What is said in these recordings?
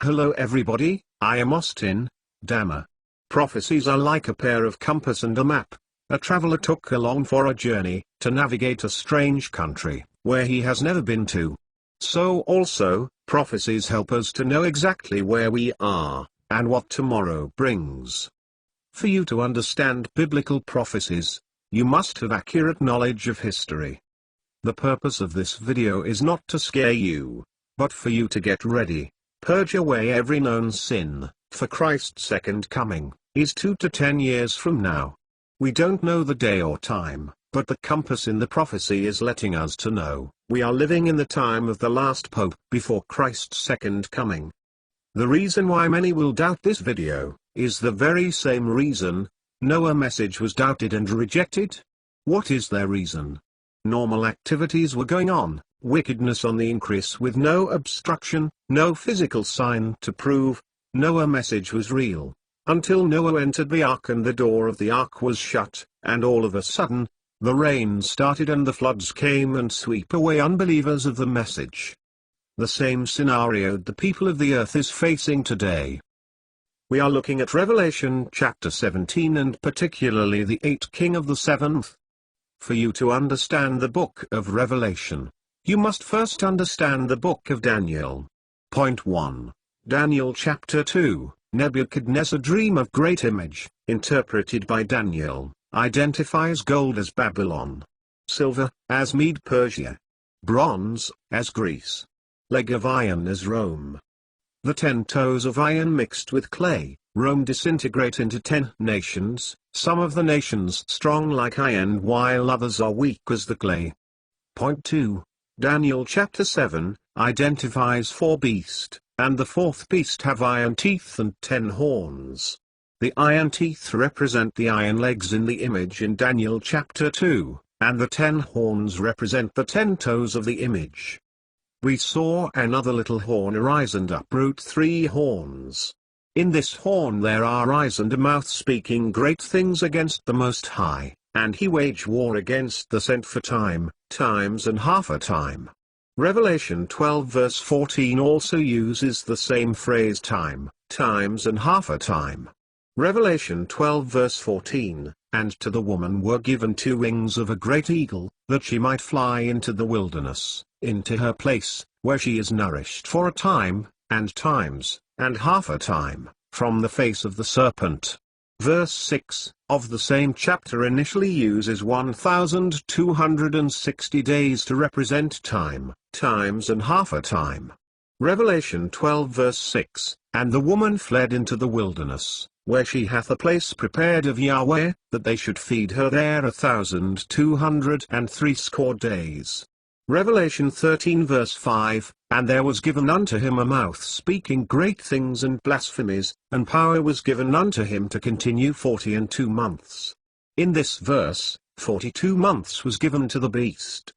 Hello everybody, I am Austin Dammer. Prophecies are like a pair of compass and a map. A traveler took along for a journey, to navigate a strange country, where he has never been to. So also, prophecies help us to know exactly where we are, and what tomorrow brings. For you to understand biblical prophecies, you must have accurate knowledge of history. The purpose of this video is not to scare you, but for you to get ready. Purge away every known sin, for Christ's second coming is 2 to 10 years from now. We don't know the day or time, but the compass in the prophecy is letting us to know we are living in the time of the last pope before Christ's second coming. The reason why many will doubt this video is the very same reason Noah's message was doubted and rejected. What is their reason? Normal activities were going on. Wickedness on the increase with no obstruction, no physical sign to prove Noah's message was real, until Noah entered the ark and the door of the ark was shut, and all of a sudden, the rain started and the floods came and sweep away unbelievers of the message. The same scenario the people of the earth is facing today. We are looking at Revelation chapter 17 and particularly the 8th king of the 7th. For you to understand the book of Revelation, you must first understand the book of Daniel. Point 1. Daniel chapter 2, Nebuchadnezzar dream of great image, interpreted by Daniel, identifies gold as Babylon, silver, as Mede-Persia, bronze, as Greece, leg of iron as Rome. The 10 toes of iron mixed with clay, Rome disintegrate into 10 nations, some of the nations strong like iron while others are weak as the clay. Point 2. Daniel chapter 7, identifies 4 beasts, and the 4th beast have iron teeth and 10 horns. The iron teeth represent the iron legs in the image in Daniel chapter 2, and the 10 horns represent the 10 toes of the image. We saw another little horn arise and uproot 3 horns. In this horn there are eyes and a mouth speaking great things against the Most High, and he wage war against the sent for time, times and half a time. Revelation 12 verse 14 also uses the same phrase time, times and half a time. Revelation 12 verse 14, and to the woman were given 2 wings of a great eagle, that she might fly into the wilderness, into her place, where she is nourished for a time, and times, and half a time, from the face of the serpent. Verse 6, of the same chapter initially uses 1260 days to represent time, times and half a time. Revelation 12 verse 6, and the woman fled into the wilderness, where she hath a place prepared of Yahweh, that they should feed her there 1260 days. Revelation 13 verse 5, and there was given unto him a mouth speaking great things and blasphemies, and power was given unto him to continue 42 months. In this verse, 42 months was given to the beast.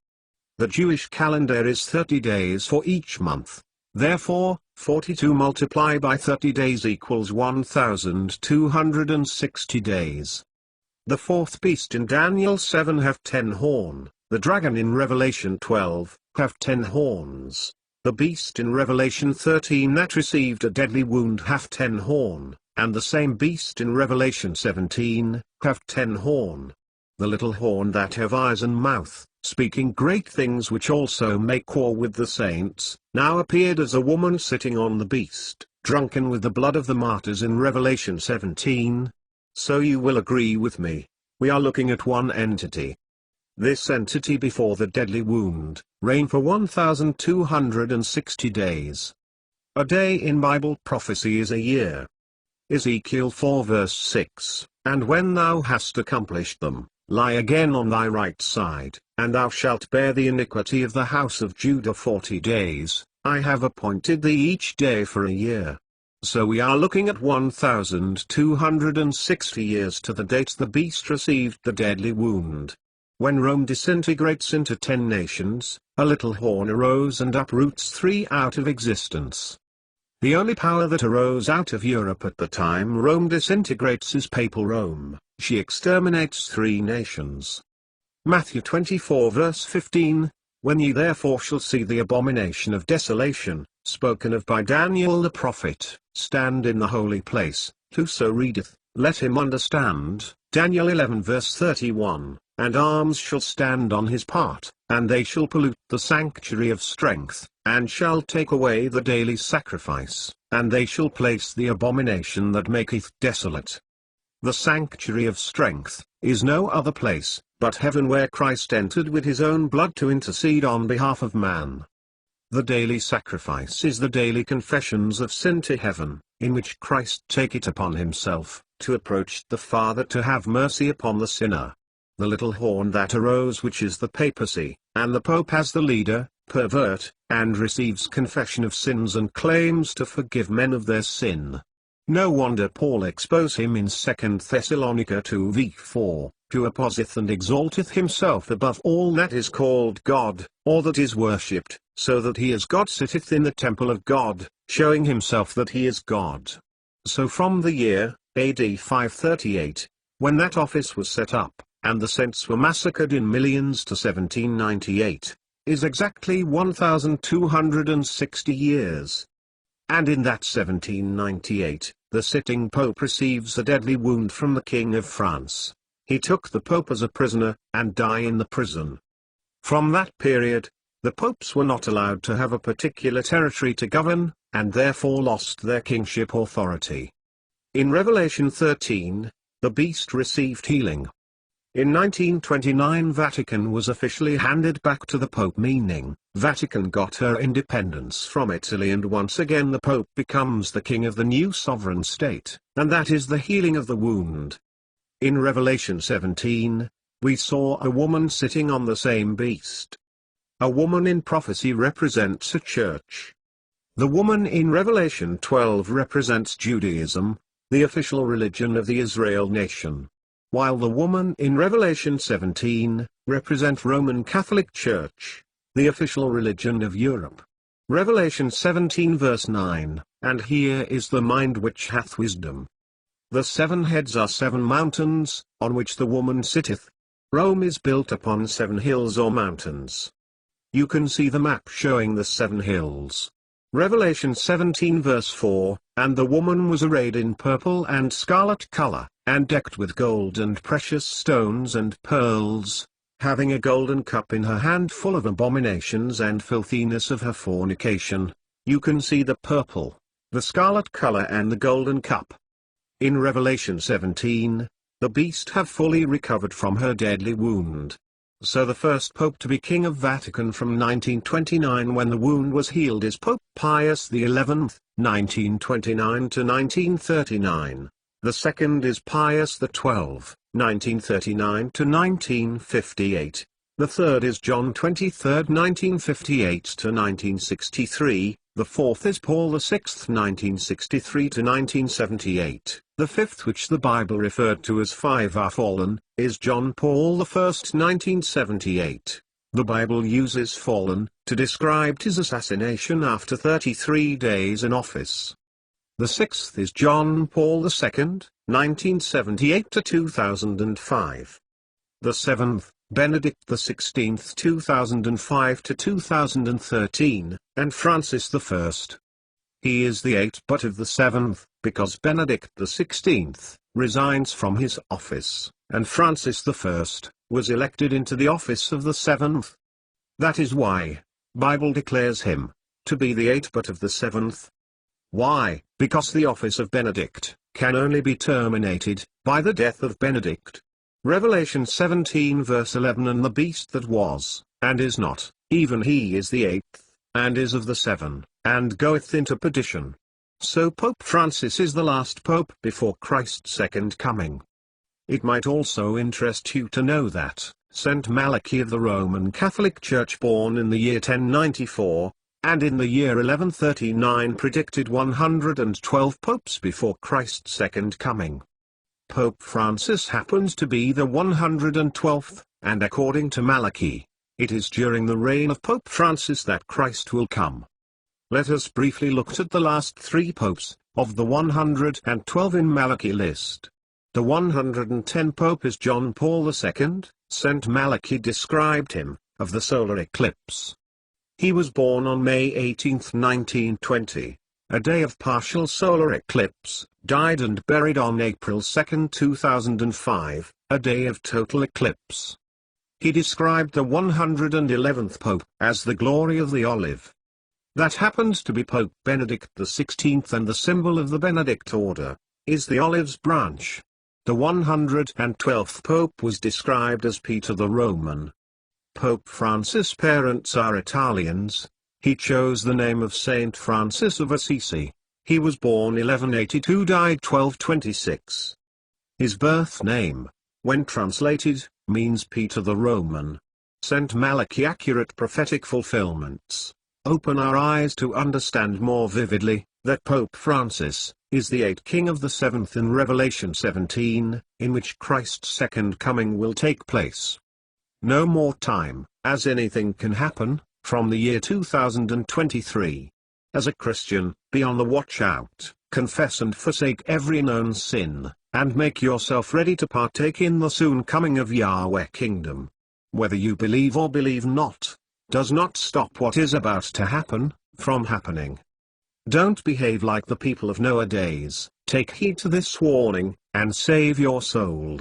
The Jewish calendar is 30 days for each month. Therefore, 42 multiplied by 30 days equals 1260 days. The 4th beast in Daniel 7 have 10 horn. The dragon in Revelation 12, have 10 horns. The beast in Revelation 13 that received a deadly wound have 10 horn, and the same beast in Revelation 17, have 10 horn. The little horn that have eyes and mouth, speaking great things which also make war with the saints, now appeared as a woman sitting on the beast, drunken with the blood of the martyrs in Revelation 17. So you will agree with me, we are looking at one entity. This entity before the deadly wound, reigned for 1260 days. A day in Bible prophecy is a year. Ezekiel 4 verse 6, and when thou hast accomplished them, lie again on thy right side, and thou shalt bear the iniquity of the house of Judah 40 days, I have appointed thee each day for a year. So we are looking at 1260 years to the date the beast received the deadly wound. When Rome disintegrates into 10 nations, a little horn arose and uproots 3 out of existence. The only power that arose out of Europe at the time Rome disintegrates is Papal Rome. She exterminates 3 nations. Matthew 24 verse 15, When ye therefore shall see the abomination of desolation, spoken of by Daniel the prophet, stand in the holy place, whoso readeth, let him understand. Daniel 11 verse 31, and arms shall stand on his part, and they shall pollute the sanctuary of strength, and shall take away the daily sacrifice, and they shall place the abomination that maketh desolate. The sanctuary of strength is no other place but heaven, where Christ entered with his own blood to intercede on behalf of man. The daily sacrifice is the daily confessions of sin to heaven, in which Christ take it upon himself, to approach the Father to have mercy upon the sinner. The little horn that arose, which is the papacy, and the Pope as the leader, pervert, and receives confession of sins and claims to forgive men of their sin. No wonder Paul expose him in 2 Thessalonica 2:4, who opposeth and exalteth himself above all that is called God, or that is worshipped, so that he as God sitteth in the temple of God, showing himself that he is God. So from the year AD 538, when that office was set up, and the saints were massacred in millions, to 1798, is exactly 1260 years. And in that 1798, the sitting Pope receives a deadly wound from the King of France. He took the Pope as a prisoner, and died in the prison. From that period, the popes were not allowed to have a particular territory to govern, and therefore lost their kingship authority. In Revelation 13, the beast received healing. In 1929, Vatican was officially handed back to the Pope, meaning Vatican got her independence from Italy, and once again the Pope becomes the king of the new sovereign state, and that is the healing of the wound. In Revelation 17, we saw a woman sitting on the same beast. A woman in prophecy represents a church. The woman in Revelation 12 represents Judaism, the official religion of the Israel nation, while the woman in Revelation 17 represents Roman Catholic Church, the official religion of Europe. Revelation 17 verse 9, and here is the mind which hath wisdom. The 7 heads are 7 mountains, on which the woman sitteth. Rome is built upon 7 hills or mountains. You can see the map showing the 7 hills. Revelation 17 verse 4, and the woman was arrayed in purple and scarlet color, and decked with gold and precious stones and pearls, having a golden cup in her hand full of abominations and filthiness of her fornication. You can see the purple, the scarlet color and the golden cup. In Revelation 17, the beast have fully recovered from her deadly wound. So the first pope to be king of Vatican from 1929, when the wound was healed, is Pope Pius XI, 1929 to 1939. The second is Pius XII, 1939 to 1958. The third is John 23, 1958 to 1963. The fourth is Paul VI, 1963 to 1978. The fifth, which the Bible referred to as 5 are fallen, is John Paul I, 1978. The Bible uses fallen to describe his assassination after 33 days in office. The sixth is John Paul II, 1978 to 2005. The seventh, Benedict XVI, 2005 to 2013, and Francis I. He is the 8th but of the 7th, because Benedict XVI resigns from his office, and Francis I was elected into the office of the 7th. That is why Bible declares him to be the 8th but of the 7th. Why? Because the office of Benedict can only be terminated by the death of Benedict. Revelation 17 verse 11, and the beast that was, and is not, even he is the 8th, and is of the 7, and goeth into perdition. So Pope Francis is the last pope before Christ's second coming. It might also interest you to know that Saint Malachy of the Roman Catholic Church, born in the year 1094, and in the year 1139 predicted 112 popes before Christ's second coming. Pope Francis happens to be the 112th, and according to Malachy, it is during the reign of Pope Francis that Christ will come. Let us briefly look at the last 3 popes of the 112 in Malachy list. The 110 pope is John Paul II. Saint Malachy described him, of the solar eclipse. He was born on May 18, 1920, a day of partial solar eclipse, died and buried on April 2, 2005, a day of total eclipse. He described the 111th Pope as the glory of the olive. That happens to be Pope Benedict XVI, and the symbol of the Benedict order is the olive's branch. The 112th Pope was described as Peter the Roman. Pope Francis' parents are Italians. He chose the name of Saint Francis of Assisi. He was born 1182, died 1226. His birth name, when translated, means Peter the Roman. St. Malachi. Accurate prophetic fulfillments open our eyes to understand more vividly that Pope Francis is the eighth king of the seventh in Revelation 17, in which Christ's second coming will take place. No more time, as anything can happen, from the year 2023. As a Christian, be on the watch out, confess and forsake every known sin, and make yourself ready to partake in the soon coming of Yahweh kingdom. Whether you believe or believe not, does not stop what is about to happen from happening. Don't behave like the people of Noah days. Take heed to this warning, and save your soul.